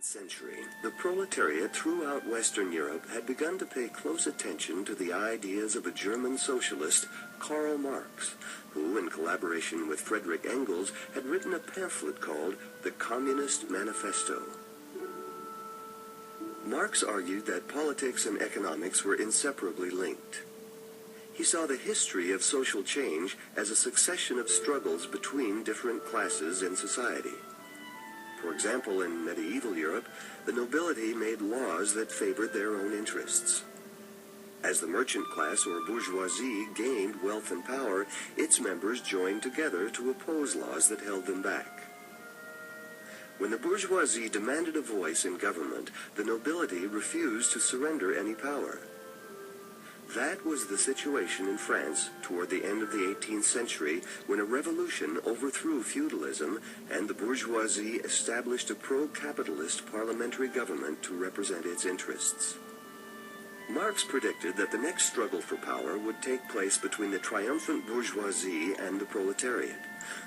century, the proletariat throughout Western Europe had begun to pay close attention to the ideas of a German socialist, Karl Marx, who, in collaboration with Friedrich Engels, had written a pamphlet called the Communist Manifesto. Marx argued that politics and economics were inseparably linked. He saw the history of social change as a succession of struggles between different classes in society. For example, in medieval Europe, the nobility made laws that favored their own interests. As the merchant class or bourgeoisie gained wealth and power, its members joined together to oppose laws that held them back. When the bourgeoisie demanded a voice in government, the nobility refused to surrender any power. That was the situation in France toward the end of the 18th century, when a revolution overthrew feudalism and the bourgeoisie established a pro-capitalist parliamentary government to represent its interests. Marx predicted that the next struggle for power would take place between the triumphant bourgeoisie and the proletariat,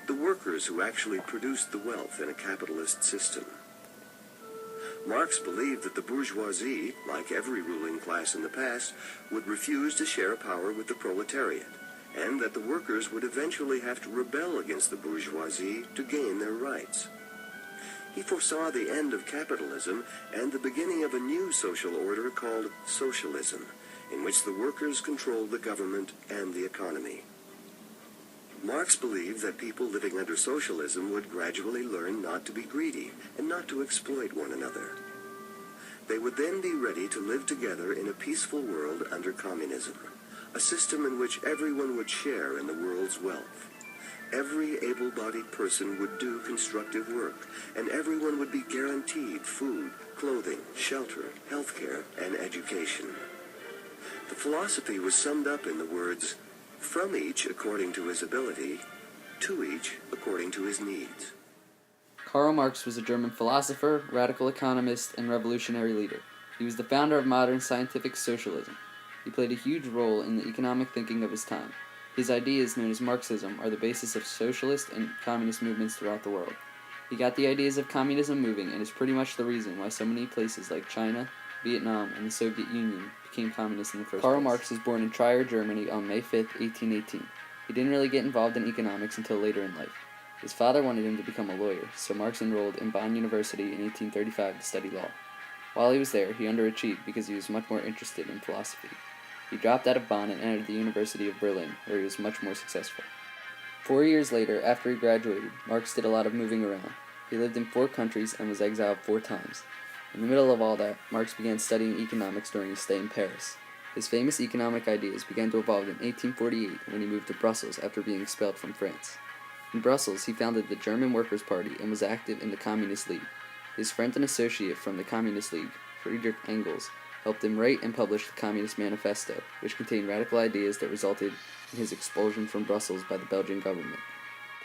the workers who actually produced the wealth in a capitalist system. Marx believed that the bourgeoisie, like every ruling class in the past, would refuse to share power with the proletariat, and that the workers would eventually have to rebel against the bourgeoisie to gain their rights. He foresaw the end of capitalism and the beginning of a new social order called socialism, in which the workers controlled the government and the economy. Marx believed that people living under socialism would gradually learn not to be greedy and not to exploit one another. They would then be ready to live together in a peaceful world under communism, a system in which everyone would share in the world's wealth. Every able-bodied person would do constructive work, and everyone would be guaranteed food, clothing, shelter, healthcare, and education. The philosophy was summed up in the words, "From each according to his ability, to each according to his needs." Karl Marx was a German philosopher, radical economist, and revolutionary leader. He was the founder of modern scientific socialism. He played a huge role in the economic thinking of his time. His ideas, known as Marxism, are the basis of socialist and communist movements throughout the world. He got the ideas of communism moving and is pretty much the reason why so many places like China, Vietnam, and the Soviet Union became communist in the first place. Karl Marx was born in Trier, Germany on May 5, 1818. He didn't really get involved in economics until later in life. His father wanted him to become a lawyer, so Marx enrolled in Bonn University in 1835 to study law. While he was there, he underachieved because he was much more interested in philosophy. He dropped out of Bonn and entered the University of Berlin, where he was much more successful. 4 years later, after he graduated, Marx did a lot of moving around. He lived in 4 countries and was exiled 4 times. In the middle of all that, Marx began studying economics during his stay in Paris. His famous economic ideas began to evolve in 1848 when he moved to Brussels after being expelled from France. In Brussels, he founded the German Workers' Party and was active in the Communist League. His friend and associate from the Communist League, Friedrich Engels, helped him write and publish the Communist Manifesto, which contained radical ideas that resulted in his expulsion from Brussels by the Belgian government.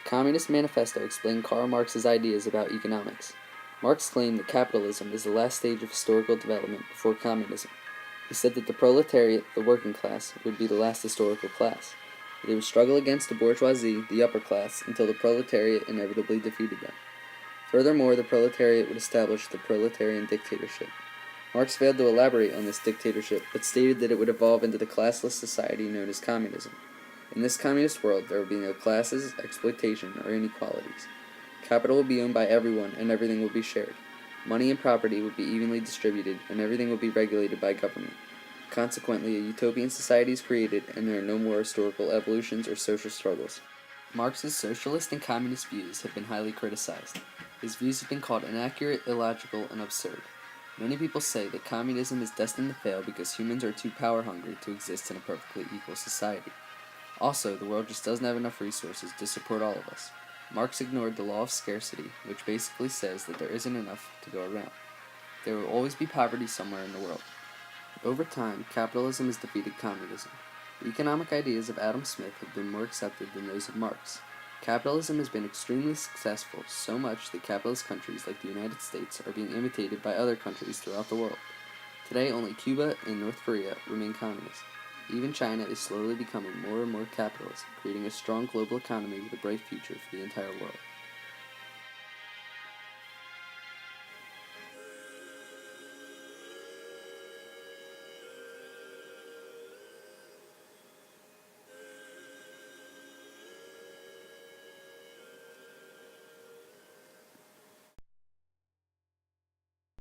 The Communist Manifesto explained Karl Marx's ideas about economics. Marx claimed that capitalism is the last stage of historical development before communism. He said that the proletariat, the working class, would be the last historical class. They would struggle against the bourgeoisie, the upper class, until the proletariat inevitably defeated them. Furthermore, the proletariat would establish the proletarian dictatorship. Marx failed to elaborate on this dictatorship, but stated that it would evolve into the classless society known as communism. In this communist world, there will be no classes, exploitation, or inequalities. Capital will be owned by everyone, and everything will be shared. Money and property will be evenly distributed, and everything will be regulated by government. Consequently, a utopian society is created, and there are no more historical evolutions or social struggles. Marx's socialist and communist views have been highly criticized. His views have been called inaccurate, illogical, and absurd. Many people say that communism is destined to fail because humans are too power-hungry to exist in a perfectly equal society. Also, the world just doesn't have enough resources to support all of us. Marx ignored the law of scarcity, which basically says that there isn't enough to go around. There will always be poverty somewhere in the world. Over time, capitalism has defeated communism. The economic ideas of Adam Smith have been more accepted than those of Marx. Capitalism has been extremely successful, so much that capitalist countries like the United States are being imitated by other countries throughout the world. Today, only Cuba and North Korea remain communist. Even China is slowly becoming more and more capitalist, creating a strong global economy with a bright future for the entire world.